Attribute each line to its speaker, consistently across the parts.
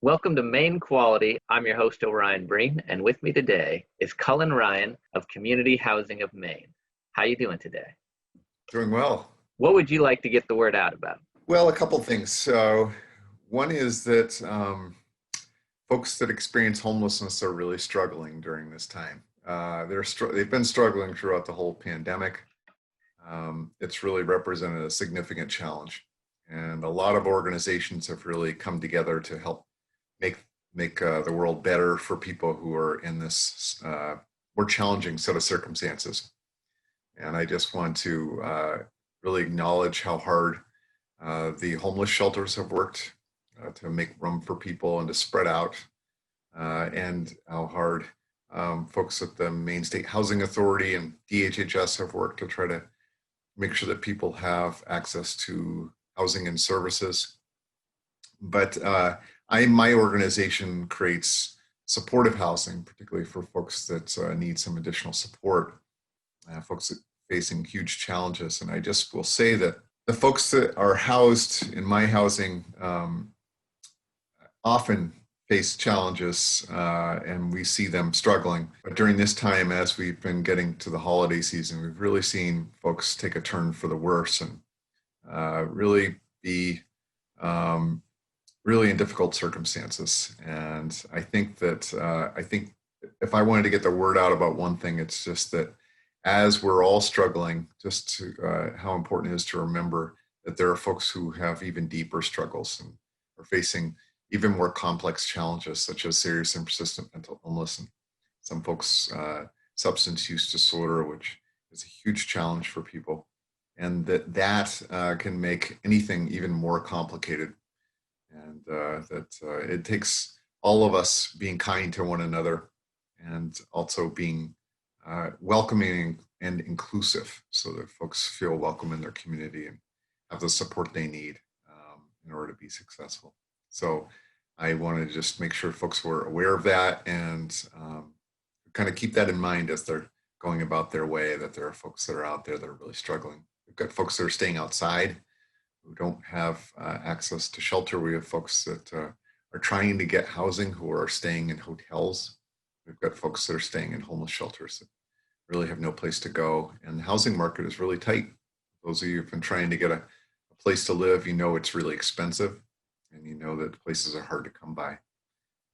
Speaker 1: Welcome to Maine Quality. I'm your host, Orion Breen, and with me today is Cullen Ryan of Community Housing of Maine. How you doing today?
Speaker 2: Doing well.
Speaker 1: What would you like to get the word out about?
Speaker 2: Well, a couple things. So, one is that folks that experience homelessness are really struggling during this time. They've been struggling throughout the whole pandemic. It's really represented a significant challenge, and a lot of organizations have really come together to help make the world better for people who are in this more challenging set of circumstances. And I just want to really acknowledge how hard the homeless shelters have worked to make room for people and to spread out, and how hard folks at the Maine State Housing Authority and DHHS have worked to try to make sure that people have access to housing and services. But my organization creates supportive housing, particularly for folks that need some additional support, folks that facing huge challenges. And I just will say that the folks that are housed in my housing often face challenges, and we see them struggling. But during this time, as we've been getting to the holiday season, we've really seen folks take a turn for the worse and really be really in difficult circumstances. And I think if I wanted to get the word out about one thing, it's just that as we're all struggling, just to, how important it is to remember that there are folks who have even deeper struggles and are facing even more complex challenges, such as serious and persistent mental illness, and some folks substance use disorder, which is a huge challenge for people, and that can make anything even more complicated. And it takes all of us being kind to one another, and also being welcoming and inclusive, so that folks feel welcome in their community and have the support they need in order to be successful. So I wanted to just make sure folks were aware of that, and kind of keep that in mind as they're going about their way, that there are folks that are out there that are really struggling. We've got folks that are staying outside who don't have access to shelter. We have folks that are trying to get housing who are staying in hotels. We've got folks that are staying in homeless shelters that really have no place to go. And the housing market is really tight. Those of you who've been trying to get a place to live, you know it's really expensive, and you know that places are hard to come by.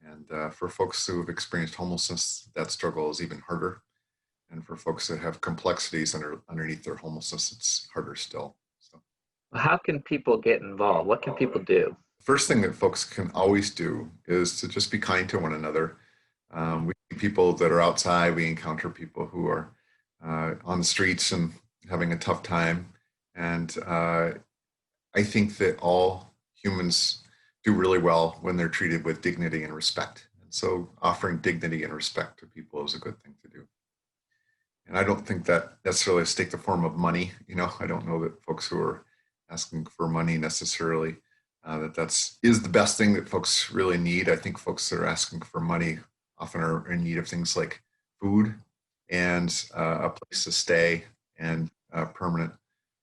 Speaker 2: And for folks who have experienced homelessness, that struggle is even harder. And for folks that have complexities underneath their homelessness, it's harder still. So,
Speaker 1: How can people get involved? What can people do?
Speaker 2: first thing that folks can always do is to just be kind to one another. We see people that are outside. We encounter people who are on the streets and having a tough time. And I think that all humans do really well when they're treated with dignity and respect. And so offering dignity and respect to people is a good thing to do. And I don't think that necessarily has to take the form of money. I don't know that folks who are asking for money necessarily, is the best thing that folks really need. I think folks that are asking for money often are in need of things like food and a place to stay, and permanent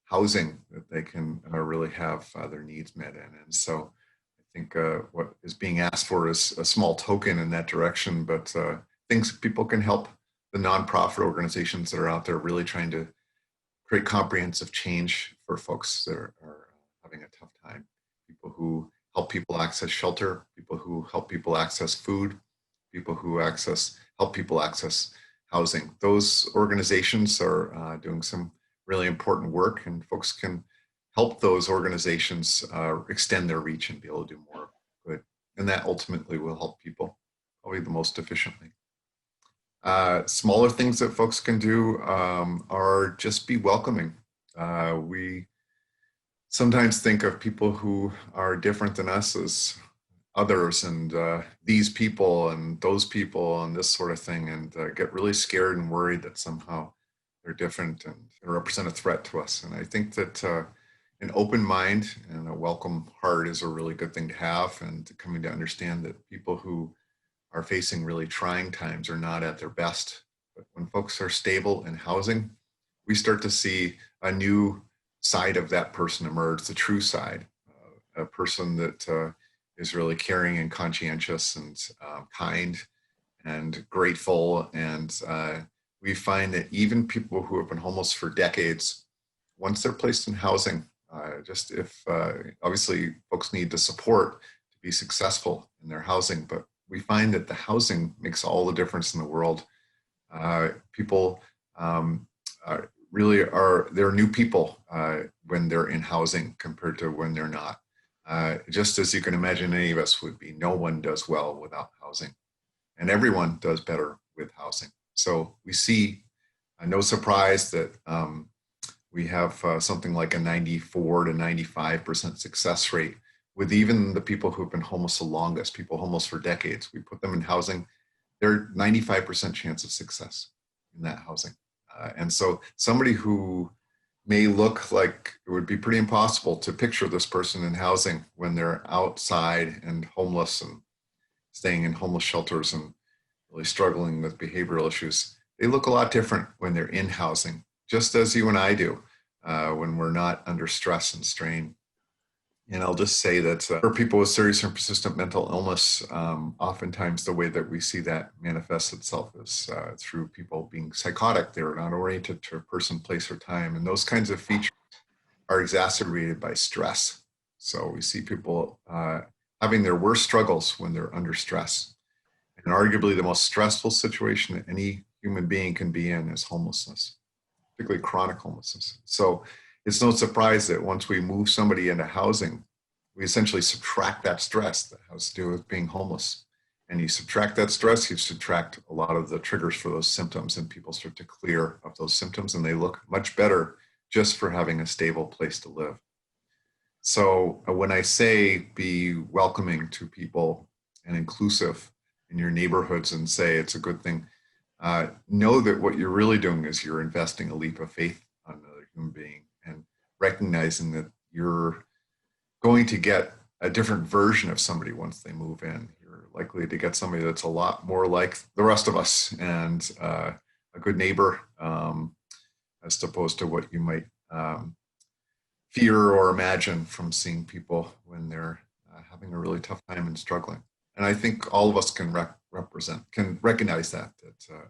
Speaker 2: housing that they can really have their needs met in. And so I think what is being asked for is a small token in that direction, but things people can help the nonprofit organizations that are out there really trying to create comprehensive change for folks that are having a tough time. People who help people access shelter, people who help people access food, people who help people access housing. Those organizations are doing some really important work, and folks can help those organizations extend their reach and be able to do more good. And that ultimately will help people probably the most efficiently. Smaller things that folks can do are just be welcoming. We sometimes think of people who are different than us as others, and these people and those people and this sort of thing, and get really scared and worried that somehow they're different and represent a threat to us. And I think that an open mind and a welcome heart is a really good thing to have, and coming to understand that people who are facing really trying times are not at their best. But when folks are stable in housing, we start to see a new side of that person emerge, the true side, a person that is really caring and conscientious and kind and grateful. And we find that even people who have been homeless for decades, once they're placed in housing, just if obviously folks need the support to be successful in their housing, but we find that the housing makes all the difference in the world. People really they're new people when they're in housing compared to when they're not. Just as you can imagine, any of us would be, no one does well without housing, and everyone does better with housing. So we see, no surprise that we have something like a 94 to 95% success rate with even the people who've been homeless the longest, people homeless for decades. We put them in housing, they're 95% chance of success in that housing. And so somebody who may look like it would be pretty impossible to picture this person in housing when they're outside and homeless and staying in homeless shelters and really struggling with behavioral issues, they look a lot different when they're in housing, just as you and I do when we're not under stress and strain. And I'll just say that for people with serious and persistent mental illness, oftentimes the way that we see that manifests itself is through people being psychotic. They're not oriented to a person, place, or time. And those kinds of features are exacerbated by stress. So we see people having their worst struggles when they're under stress. And arguably the most stressful situation that any human being can be in is homelessness, particularly chronic homelessness. So it's no surprise that once we move somebody into housing, we essentially subtract that stress that has to do with being homeless. And you subtract that stress, you subtract a lot of the triggers for those symptoms, and people start to clear of those symptoms, and they look much better just for having a stable place to live. So when I say be welcoming to people and inclusive in your neighborhoods and say it's a good thing, know that what you're really doing is you're investing a leap of faith on another human being and recognizing that you're going to get a different version of somebody once they move in. You're likely to get somebody that's a lot more like the rest of us and a good neighbor, as opposed to what you might fear or imagine from seeing people when they're having a really tough time and struggling. And I think all of us can recognize that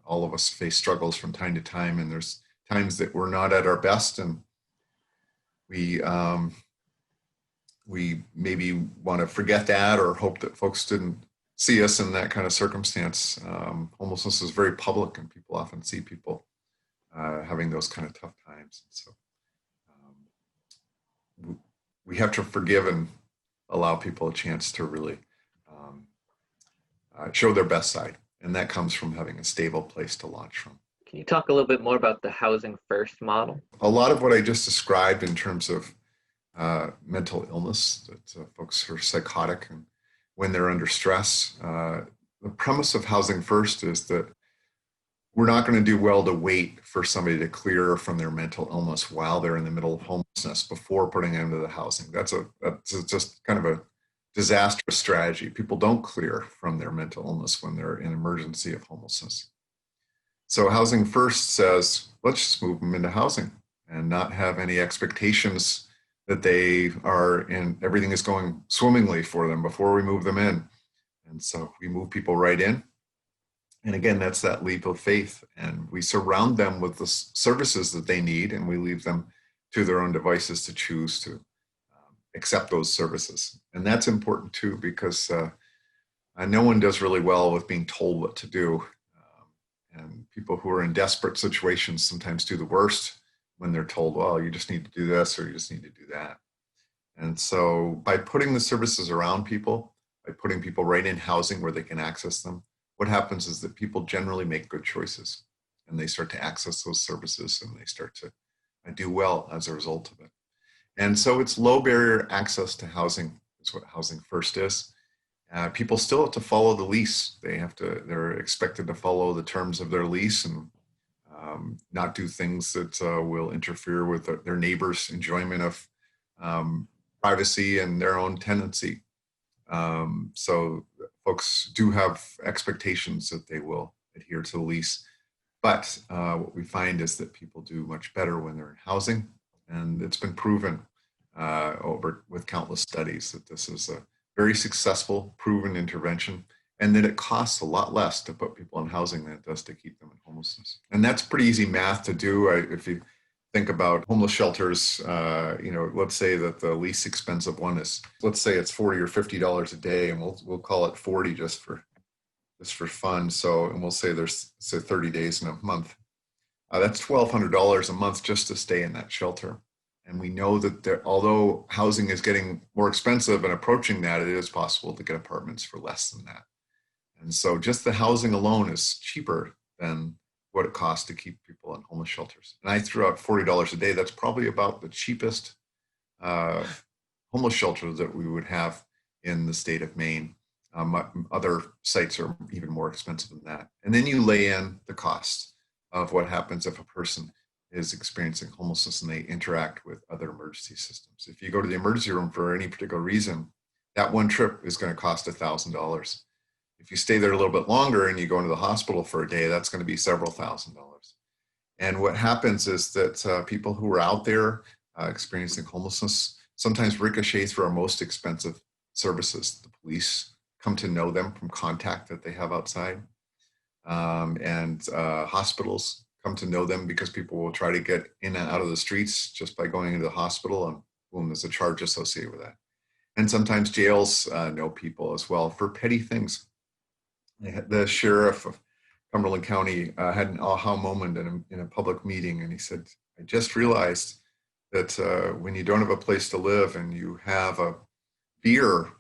Speaker 2: all of us face struggles from time to time, and there's times that we're not at our best, and we maybe want to forget that or hope that folks didn't see us in that kind of circumstance. Homelessness is very public, and people often see people having those kind of tough times. So we have to forgive and allow people a chance to really show their best side. And that comes from having a stable place to launch from.
Speaker 1: Can you talk a little bit more about the housing first model?
Speaker 2: A lot of what I just described in terms of mental illness, that folks are psychotic and when they're under stress, the premise of housing first is that we're not going to do well to wait for somebody to clear from their mental illness while they're in the middle of homelessness before putting them into the housing. That's just kind of a disastrous strategy. People don't clear from their mental illness when they're in emergency of homelessness. So housing first says, let's just move them into housing and not have any expectations that they are in, everything is going swimmingly for them before we move them in. And so we move people right in. And again, that's that leap of faith. And we surround them with the services that they need, and we leave them to their own devices to choose to accept those services. And that's important too, because no one does really well with being told what to do. And people who are in desperate situations sometimes do the worst when they're told, well, you just need to do this or you just need to do that. And so by putting the services around people, by putting people right in housing where they can access them, what happens is that people generally make good choices and they start to access those services and they start to do well as a result of it. And so it's low barrier access to housing is what housing first is. People still have to follow the lease. They're expected to follow the terms of their lease and not do things that will interfere with their neighbors' enjoyment of privacy and their own tenancy. So folks do have expectations that they will adhere to the lease. But what we find is that people do much better when they're in housing. And it's been proven with countless studies that this is very successful, proven intervention, and that it costs a lot less to put people in housing than it does to keep them in homelessness. And that's pretty easy math to do. If you think about homeless shelters, let's say that the least expensive one is, let's say it's $40 or $50 a day, and we'll call it 40 just for fun. So, and we'll say there's 30 days in a month. That's $1,200 a month just to stay in that shelter. And we know that although housing is getting more expensive and approaching that, it is possible to get apartments for less than that. And so just the housing alone is cheaper than what it costs to keep people in homeless shelters. And I threw out $40 a day. That's probably about the cheapest homeless shelter that we would have in the state of Maine. Other sites are even more expensive than that. And then you lay in the cost of what happens if a person is experiencing homelessness and they interact with other emergency systems. If you go to the emergency room for any particular reason, that one trip is going to cost $1,000. If you stay there a little bit longer and you go into the hospital for a day, that's going to be several $1,000s. And what happens is that people who are out there experiencing homelessness sometimes ricochet through our most expensive services. The police come to know them from contact that they have outside. And hospitals come to know them because people will try to get in and out of the streets just by going into the hospital, and boom, there's a charge associated with that. And sometimes jails know people as well for petty things. The sheriff of Cumberland County had an aha moment in a public meeting, and he said, I just realized that when you don't have a place to live and you have a beer,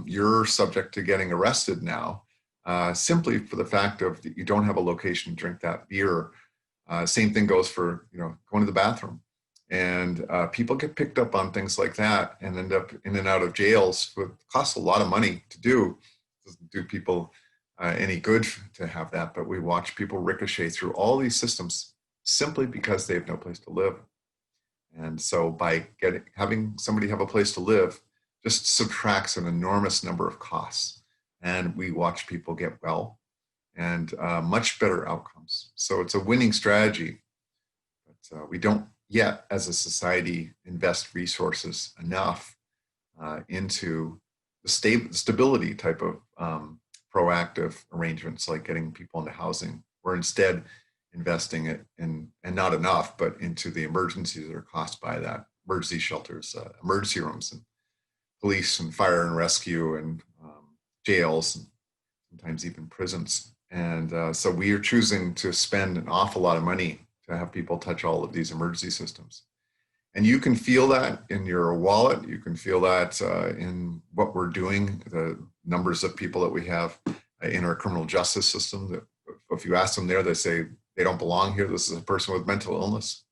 Speaker 2: you're subject to getting arrested now. Simply for the fact of that you don't have a location to drink that beer. Same thing goes for going to the bathroom, and people get picked up on things like that and end up in and out of jails. It costs a lot of money to do. It doesn't do people any good to have that, but we watch people ricochet through all these systems simply because they have no place to live. And so by having somebody have a place to live just subtracts an enormous number of costs. And we watch people get well and much better outcomes. So it's a winning strategy, but we don't yet as a society invest resources enough into the stability type of proactive arrangements like getting people into housing. We're instead investing it in, and not enough, but into the emergencies that are caused by that. Emergency shelters, emergency rooms, and police and fire and rescue, and jails, and sometimes even prisons. And so we are choosing to spend an awful lot of money to have people touch all of these emergency systems. And you can feel that in your wallet. You can feel that in what we're doing, the numbers of people that we have in our criminal justice system. That if you ask them there, they say they don't belong here. This is a person with mental illness.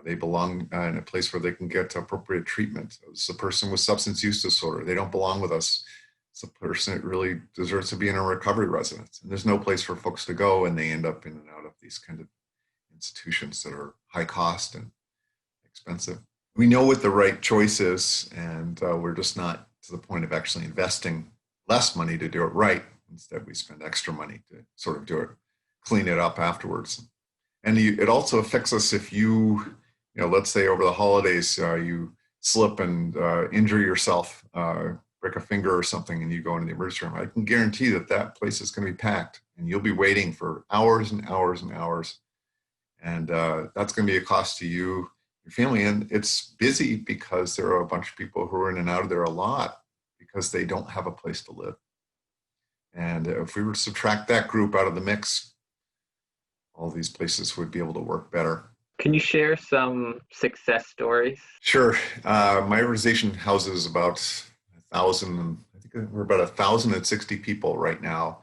Speaker 2: They belong in a place where they can get appropriate treatment. It's a person with substance use disorder. They don't belong with us. It's a person that really deserves to be in a recovery residence. And there's no place for folks to go, and they end up in and out of these kind of institutions that are high cost and expensive. We know what the right choice is, and we're just not to the point of actually investing less money to do it right. Instead, we spend extra money to sort of do it, clean it up afterwards. And it also affects us if let's say over the holidays, you slip and injure yourself, break a finger or something, and you go into the emergency room. I can guarantee that that place is going to be packed, and you'll be waiting for hours and hours and hours. And that's going to be a cost to you, your family. And it's busy because there are a bunch of people who are in and out of there a lot because they don't have a place to live. And if we were to subtract that group out of the mix, all these places would be able to work better.
Speaker 1: Can you share some success stories?
Speaker 2: Sure. My organization houses about 1,000, I think we're about 1,060 people right now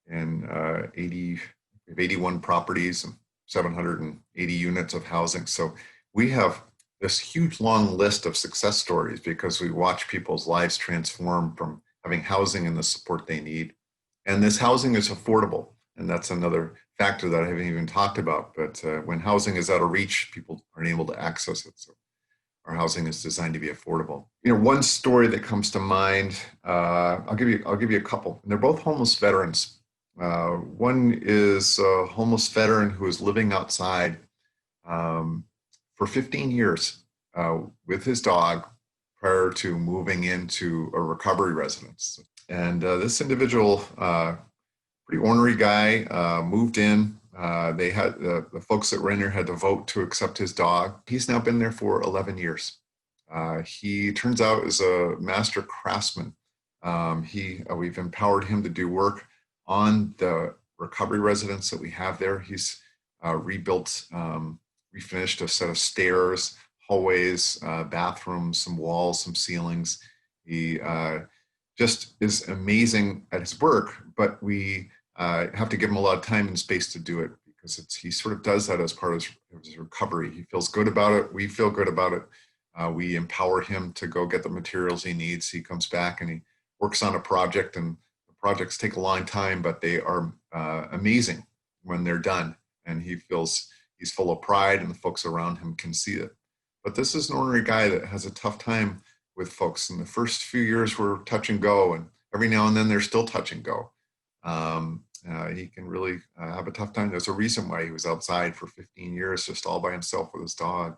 Speaker 2: in 81 properties and 780 units of housing. So we have this huge long list of success stories because we watch people's lives transform from having housing and the support they need. And this housing is affordable. And that's another factor that I haven't even talked about. But when housing is out of reach, people aren't able to access it. So our housing is designed to be affordable. One story that comes to mind, I'll give you a couple. And they're both homeless veterans. One is a homeless veteran who is living outside for 15 years with his dog, prior to moving into a recovery residence. And this individual, pretty ornery guy, moved in. They had the folks that were in there had to vote to accept his dog. He's now been there for 11 years. He turns out is a master craftsman. We've empowered him to do work on the recovery residence that we have there. He's rebuilt, refinished a set of stairs, hallways, bathrooms, some walls, some ceilings. He just is amazing at his work, but we have to give him a lot of time and space to do it because he sort of does that as part of his recovery. He feels good about it. We feel good about it. We empower him to go get the materials he needs. He comes back and he works on a project, and the projects take a long time, but they are amazing when they're done. And he feels he's full of pride, and the folks around him can see it. But this is an ordinary guy that has a tough time with folks. In the first few years were touch and go, and every now and then they're still touch and go. He can really have a tough time. There's a reason why he was outside for 15 years, just all by himself with his dog.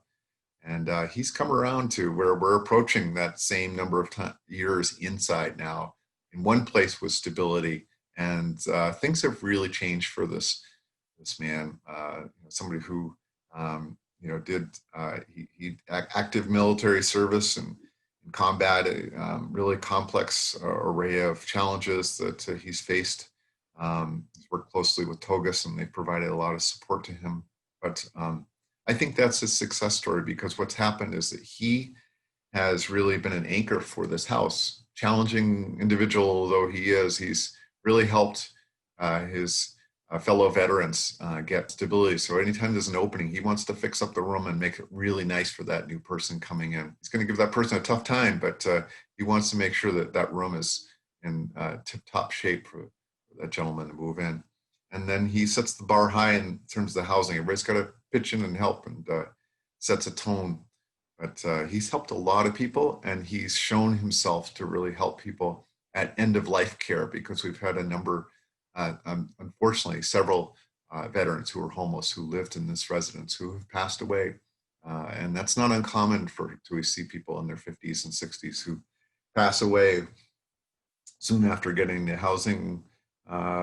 Speaker 2: And he's come around to where we're approaching that same number of years inside now, in one place with stability. And things have really changed for this man. Somebody who did active military service and combat a really complex array of challenges that he's faced. He's worked closely with Togus, and they provided a lot of support to him. But I think that's his success story, because what's happened is that he has really been an anchor for this house. Challenging individual though he is, he's really helped his fellow veterans get stability. So anytime there's an opening, he wants to fix up the room and make it really nice for that new person coming in. He's going to give that person a tough time, but he wants to make sure that that room is in tip-top shape for that gentleman to move in. And then he sets the bar high in terms of the housing. Everybody's got to pitch in and help, and sets a tone. But he's helped a lot of people, and he's shown himself to really help people at end of life care, because we've had a number, unfortunately, several veterans who were homeless who lived in this residence who have passed away. And that's not uncommon to see people in their 50s and 60s who pass away soon after getting the housing,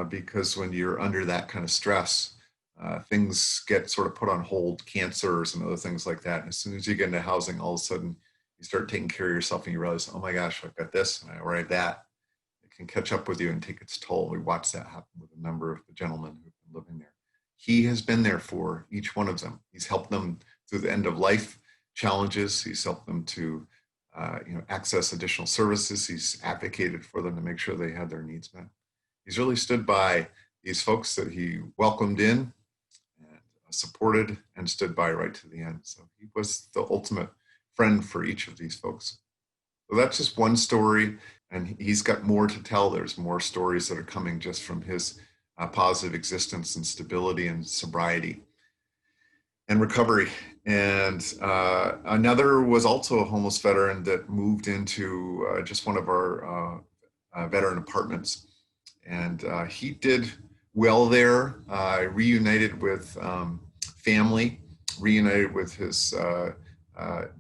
Speaker 2: because when you're under that kind of stress, things get sort of put on hold, cancers and other things like that. And as soon as you get into housing, all of a sudden you start taking care of yourself and you realize, oh my gosh, I've got this and I already that. It can catch up with you and take its toll. We watched that happen with a number of the gentlemen who've been living there. He has been there for each one of them. He's helped them through the end of life challenges. He's helped them to access additional services. He's advocated for them to make sure they had their needs met. He's really stood by these folks that he welcomed in and supported and stood by right to the end. So he was the ultimate friend for each of these folks. So that's just one story, and he's got more to tell. There's more stories that are coming just from his positive existence and stability and sobriety and recovery. And another was also a homeless veteran that moved into just one of our veteran apartments. And he did well there, reunited with family, reunited with his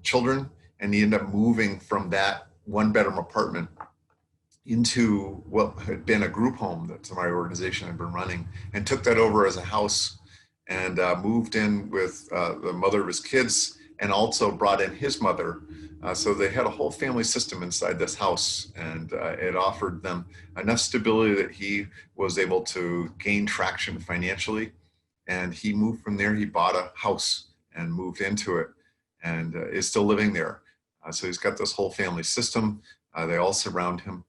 Speaker 2: children, and he ended up moving from that one-bedroom apartment into what had been a group home that my organization had been running, and took that over as a house, and moved in with the mother of his kids, and also brought in his mother. So they had a whole family system inside this house, and it offered them enough stability that he was able to gain traction financially. And he moved from there. He bought a house and moved into it, and is still living there. So he's got this whole family system. They all surround him.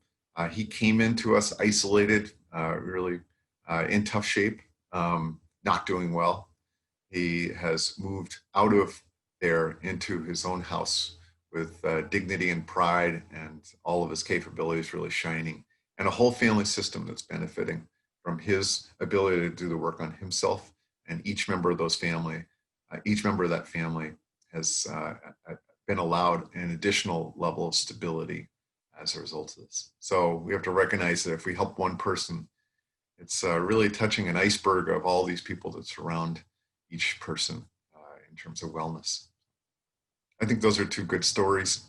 Speaker 2: He came into us isolated, really in tough shape, not doing well. He has moved out of there into his own house with dignity and pride, and all of his capabilities really shining, and a whole family system that's benefiting from his ability to do the work on himself. And each member of that family has been allowed an additional level of stability as a result of this. So we have to recognize that if we help one person, it's really touching an iceberg of all these people that surround each person in terms of wellness. I think those are two good stories.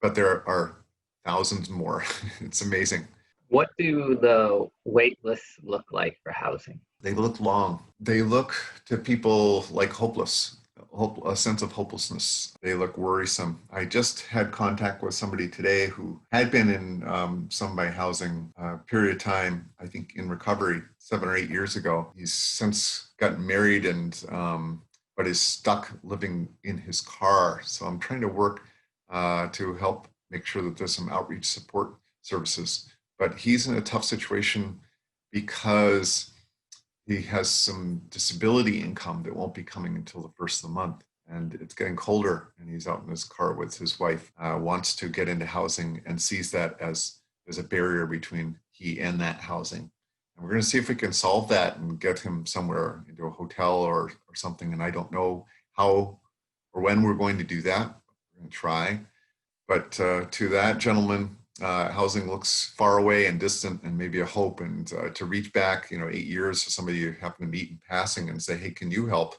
Speaker 2: but there are thousands more. It's amazing.
Speaker 1: What do the wait lists look like for housing?
Speaker 2: They look long. They look to people like hopeless, a sense of hopelessness. They look worrisome. I just had contact with somebody today who had been in some by housing period of time, I think in recovery 7 or 8 years ago. He's since gotten married and but is stuck living in his car. So I'm trying to work to help make sure that there's some outreach support services. But he's in a tough situation because he has some disability income that won't be coming until the first of the month. And it's getting colder, and he's out in his car with his wife, wants to get into housing and sees that as a barrier between he and that housing. And we're going to see if we can solve that and get him somewhere into a hotel or something. And I don't know how or when we're going to do that. We're going to try. But to that gentleman, housing looks far away and distant and maybe a hope. And to reach back, 8 years to somebody you happen to meet in passing and say, hey, can you help?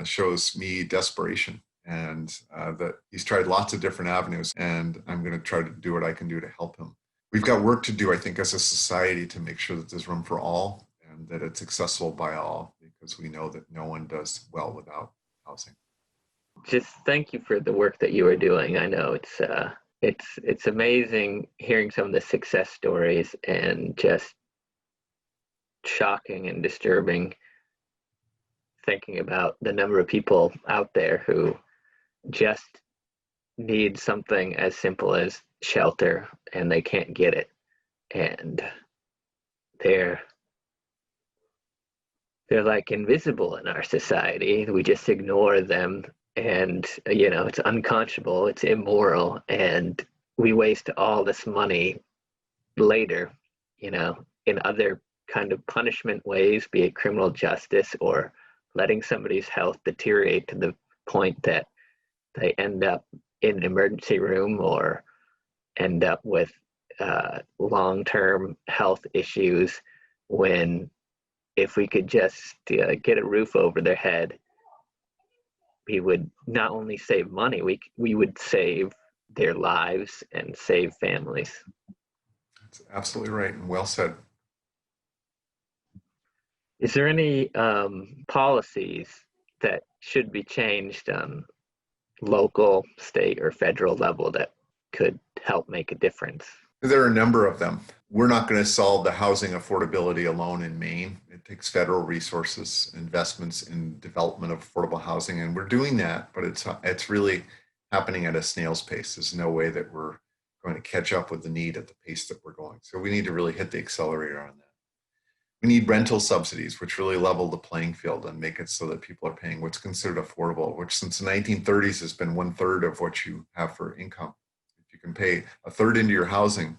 Speaker 2: Shows me desperation. And that he's tried lots of different avenues, and I'm going to try to do what I can do to help him. We've got work to do, I think, as a society to make sure that there's room for all and that it's accessible by all, because we know that no one does well without housing.
Speaker 1: Just thank you for the work that you are doing. I know it's amazing hearing some of the success stories, and just shocking and disturbing thinking about the number of people out there who just need something as simple as shelter and they can't get it, and they're like invisible in our society. We just ignore them, and it's unconscionable, it's immoral, and we waste all this money later, in other kind of punishment ways, be it criminal justice or letting somebody's health deteriorate to the point that they end up in an emergency room or end up with long-term health issues, when if we could just get a roof over their head, we would not only save money, we would save their lives and save families.
Speaker 2: That's absolutely right, and well said.
Speaker 1: Is there any policies that should be changed on local, state, or federal level that could help make a difference?
Speaker 2: There are a number of them. We're not going to solve the housing affordability alone in Maine. It takes federal resources, investments in development of affordable housing, and we're doing that, but it's really happening at a snail's pace. There's no way that we're going to catch up with the need at the pace that we're going. So we need to really hit the accelerator on that. We need rental subsidies, which really level the playing field and make it so that people are paying what's considered affordable, which since the 1930s has been 1/3 of what you have for income. If you can pay a third into your housing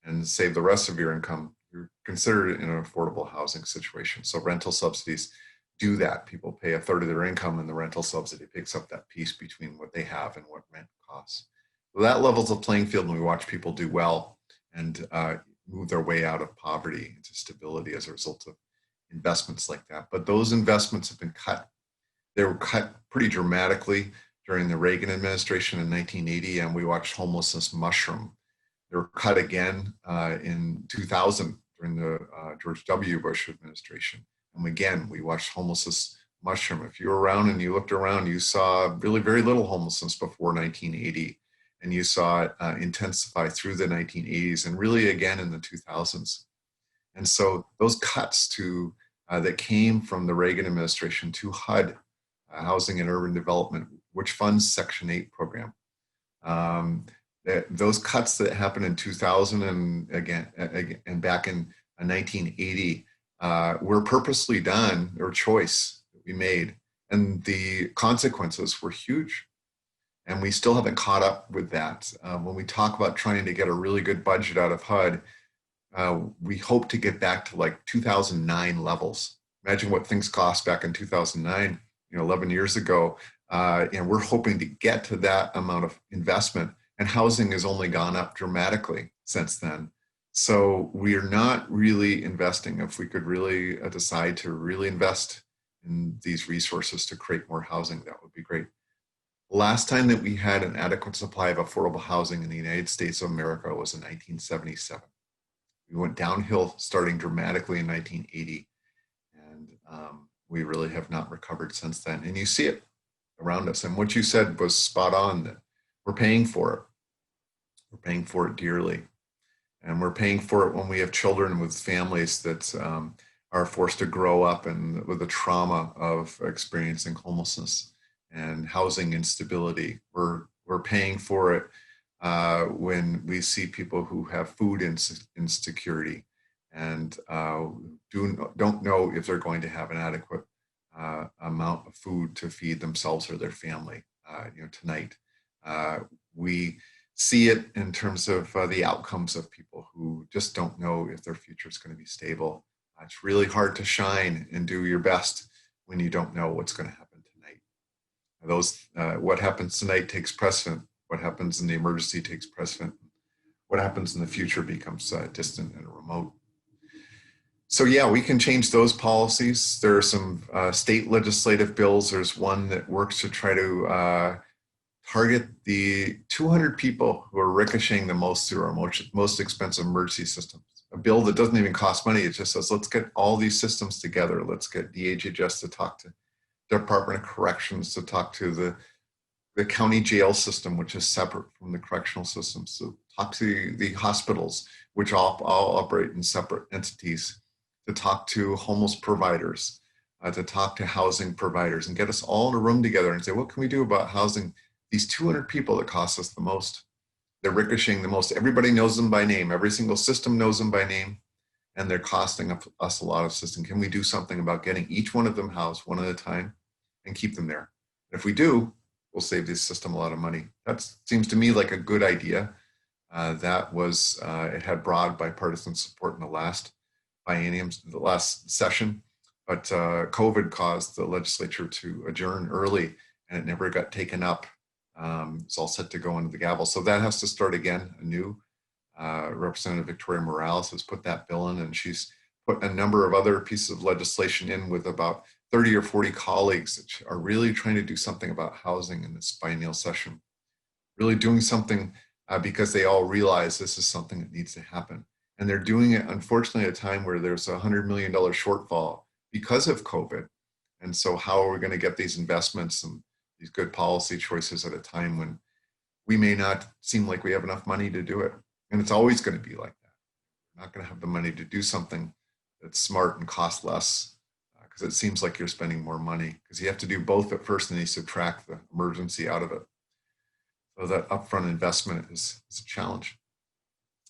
Speaker 2: and save the rest of your income, you're considered in an affordable housing situation. So rental subsidies do that. People pay a third of their income, and the rental subsidy picks up that piece between what they have and what rent costs. So that levels the playing field, and we watch people do well and move their way out of poverty into stability as a result of investments like that. But those investments have been cut. They were cut pretty dramatically during the Reagan administration in 1980, and we watched homelessness mushroom. They were cut again in 2000 during the George W. Bush administration. And again, we watched homelessness mushroom. If you were around and you looked around, you saw really very little homelessness before 1980. And you saw it intensify through the 1980s and really again in the 2000s. And so those cuts that came from the Reagan administration to HUD, Housing and Urban Development, which funds Section 8 program, those cuts that happened in 2000 and back in 1980 were purposely done, or choice that we made, and the consequences were huge. And we still haven't caught up with that. When we talk about trying to get a really good budget out of HUD, we hope to get back to like 2009 levels. Imagine what things cost back in 2009, 11 years ago. And we're hoping to get to that amount of investment. And housing has only gone up dramatically since then. So we are not really investing. If we could really decide to really invest in these resources to create more housing, that would be great. The last time that we had an adequate supply of affordable housing in the United States of America was in 1977. We went downhill starting dramatically in 1980, and we really have not recovered since then. And you see it around us. And what you said was spot on, that we're paying for it. We're paying for it dearly. And we're paying for it when we have children with families that are forced to grow up and with the trauma of experiencing homelessness and housing instability. We're paying for it when we see people who have food insecurity and don't know if they're going to have an adequate amount of food to feed themselves or their family. Tonight, we see it in terms of the outcomes of people who just don't know if their future is going to be stable. It's really hard to shine and do your best when you don't know what's going to happen tonight. What happens tonight takes precedent. What happens in the emergency takes precedent. What happens in the future becomes distant and remote. So yeah, we can change those policies. There are some state legislative bills. There's one that works to try to target the 200 people who are ricocheting the most through our most expensive emergency systems. A bill that doesn't even cost money. It just says, let's get all these systems together. Let's get DHHS to talk to Department of Corrections, to talk to the county jail system, which is separate from the correctional system. So talk to the hospitals, which all operate in separate entities, to talk to homeless providers, to talk to housing providers, and get us all in a room together and say, what can we do about housing these 200 people that cost us the most? They're ricocheting the most. Everybody knows them by name. Every single system knows them by name, and they're costing us a lot of system. Can we do something about getting each one of them housed one at a time and keep them there? If we do, we'll save this system a lot of money. That seems to me like a good idea. It had broad bipartisan support in the last biennium, the last session, but COVID caused the legislature to adjourn early, and it never got taken up. It's all set to go into the gavel. So that has to start again anew. Representative Victoria Morales has put that bill in, and she's put a number of other pieces of legislation in with about 30 or 40 colleagues that are really trying to do something about housing in this biennial session. Really doing something because they all realize this is something that needs to happen. And they're doing it, unfortunately, at a time where there's a $100 million shortfall because of COVID. And so how are we going to get these investments and these good policy choices at a time when we may not seem like we have enough money to do it? And it's always going to be like that. You're not going to have the money to do something that's smart and cost less because it seems like you're spending more money, because you have to do both at first and then you subtract the emergency out of it. So that upfront investment is a challenge.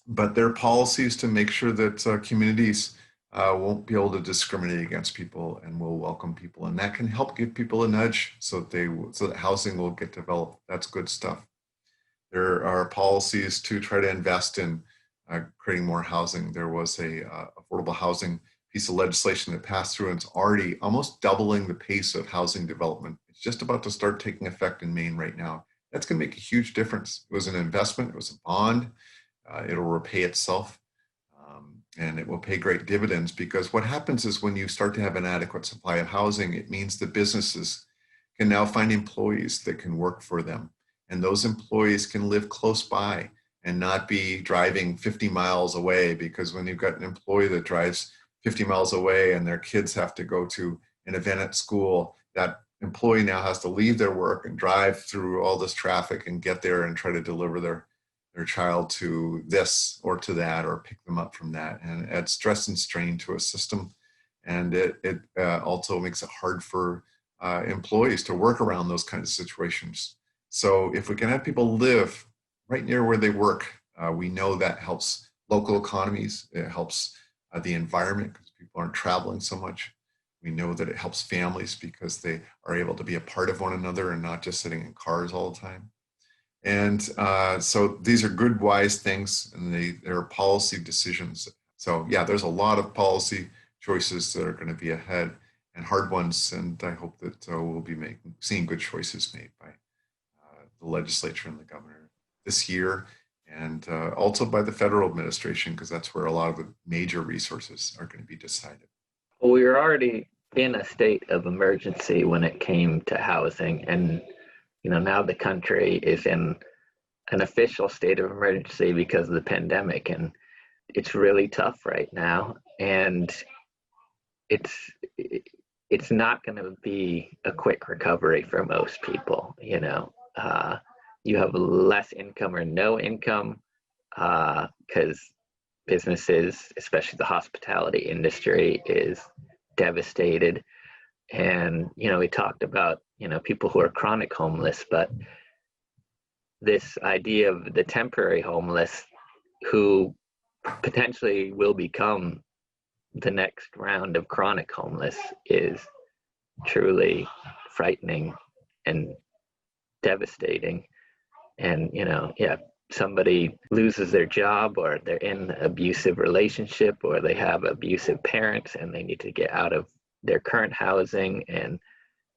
Speaker 2: But there are policies to make sure that communities won't be able to discriminate against people and will welcome people, and that can help give people a nudge so that housing will get developed. That's good stuff. There are policies to try to invest in creating more housing. There was a affordable housing piece of legislation that passed through, and it's already almost doubling the pace of housing development. It's just about to start taking effect in Maine right now. That's going to make a huge difference. It was an investment. It was a bond. It'll repay itself, and it will pay great dividends, because what happens is when you start to have an adequate supply of housing, it means that businesses can now find employees that can work for them. And those employees can live close by and not be driving 50 miles away, because when you've got an employee that drives 50 miles away and their kids have to go to an event at school, that employee now has to leave their work and drive through all this traffic and get there and try to deliver their child to this or to that, or pick them up from that. And it adds stress and strain to a system. And it also makes it hard for employees to work around those kinds of situations. So if we can have people live right near where they work, we know that helps local economies. It helps the environment because people aren't traveling so much. We know that it helps families because they are able to be a part of one another and not just sitting in cars all the time. And so these are good, wise things, and there are policy decisions. So yeah, there's a lot of policy choices that are going to be ahead, and hard ones. And I hope that we'll be seeing good choices made by the legislature and the governor this year, and also by the federal administration, because that's where a lot of the major resources are going to be decided.
Speaker 1: Well, we were already in a state of emergency when it came to housing, and now the country is in an official state of emergency because of the pandemic, and it's really tough right now. And it's it's not going to be a quick recovery for most people. You have less income or no income because businesses, especially the hospitality industry, is devastated. And we talked about people who are chronic homeless, but this idea of the temporary homeless who potentially will become the next round of chronic homeless is truly frightening and devastating. And somebody loses their job, or they're in an abusive relationship, or they have abusive parents and they need to get out of their current housing. And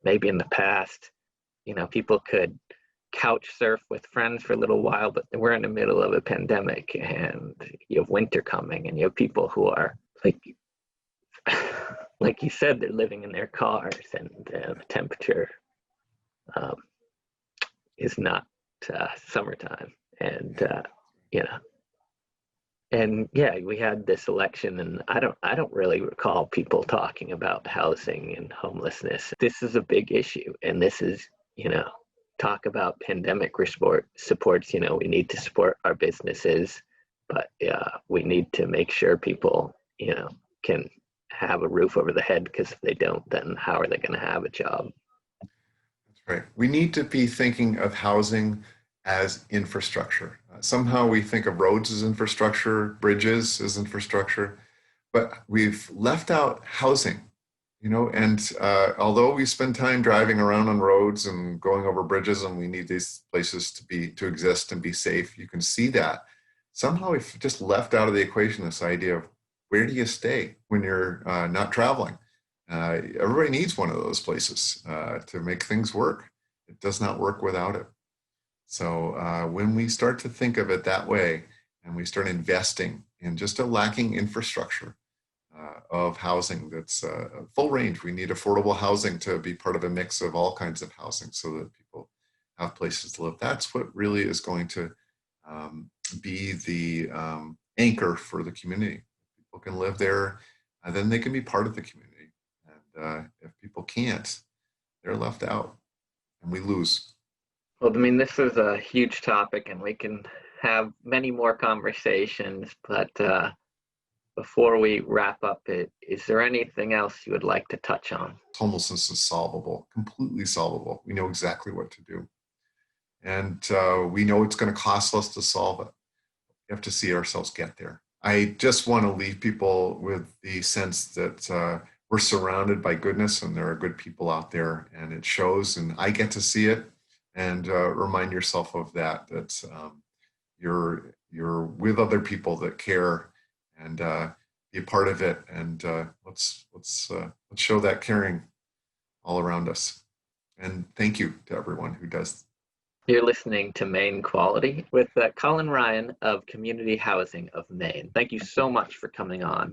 Speaker 1: maybe in the past, people could couch surf with friends for a little while, but we're in the middle of a pandemic, and you have winter coming, and you have people who are like you said, they're living in their cars, and the temperature is not summertime. And we had this election, and I don't really recall people talking about housing and homelessness. This is a big issue, and this is talk about pandemic supports. We need to support our businesses, but we need to make sure people can have a roof over the head, because if they don't, then how are they going to have a job?
Speaker 2: That's right. We need to be thinking of housing as infrastructure. Somehow we think of roads as infrastructure, bridges as infrastructure, but we've left out housing, and although we spend time driving around on roads and going over bridges, and we need these places to exist and be safe, you can see that somehow we've just left out of the equation this idea of where do you stay when you're not traveling. Everybody needs one of those places to make things work. It does not work without it. So when we start to think of it that way, and we start investing in just a lacking infrastructure of housing that's full range, we need affordable housing to be part of a mix of all kinds of housing so that people have places to live. That's what really is going to be the anchor for the community. People can live there, and then they can be part of the community. And if people can't, they're left out, and we lose.
Speaker 1: Well, this is a huge topic, and we can have many more conversations, but before we wrap up, is there anything else you would like to touch on?
Speaker 2: Homelessness is solvable, completely solvable. We know exactly what to do. And we know it's going to cost us to solve it. We have to see ourselves get there. I just want to leave people with the sense that we're surrounded by goodness, and there are good people out there, and it shows, and I get to see it. And remind yourself of that you're with other people that care, and be a part of it. And let's show that caring all around us. And thank you to everyone who does.
Speaker 1: You're listening to Maine Quality with Cullen Ryan of Community Housing of Maine. Thank you so much for coming on.